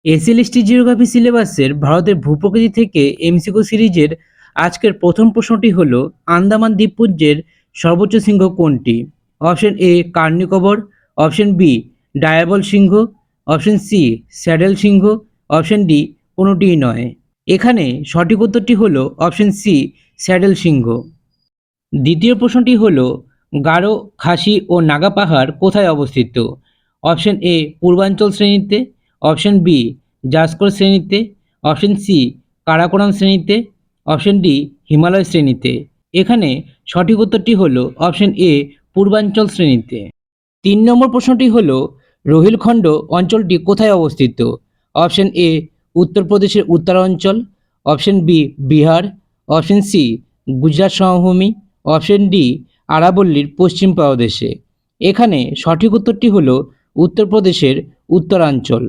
SLST geography সিলেবাসের ভারতের ভূপ্রকৃতি থেকে এমসিকিউ সিরিজের আজকের প্রথম প্রশ্নটি হল আন্দামান দ্বীপপুঞ্জের সর্বোচ্চ সিংহ কোনটি? Option A কার্নিকোবর, option B ডায়াবল Singh, option C saddle Singh, option D কোনোটিই নয়। এখানে সঠিক উত্তরটি হল অপশন সি স্যাডেল সিংহ। দ্বিতীয় প্রশ্নটি হল গারো, খাসি ও নাগা পাহাড় কোথায় অবস্থিত? অপশন এ পূর্বাঞ্চল শ্রেণীতে, অপশন বি জাসকর শ্রেণীতে, অপশন সি কারাকোরাম শ্রেণীতে, অপশন ডি হিমালয় শ্রেণীতে। এখানে সঠিক উত্তরটি হল অপশন এ পূর্বাঞ্চল শ্রেণীতে। ৩ নম্বর প্রশ্নটি হল রোহিলখণ্ড অঞ্চলটি কোথায় অবস্থিত? অপশন এ উত্তরপ্রদেশের উত্তরাঞ্চল, option B Bihar, option C Gujarat সমভূমি, অপশন ডি আরাবল্লীর পশ্চিম পাদদেশে। এখানে সঠিক উত্তরটি হল উত্তরপ্রদেশের উত্তরাঞ্চল।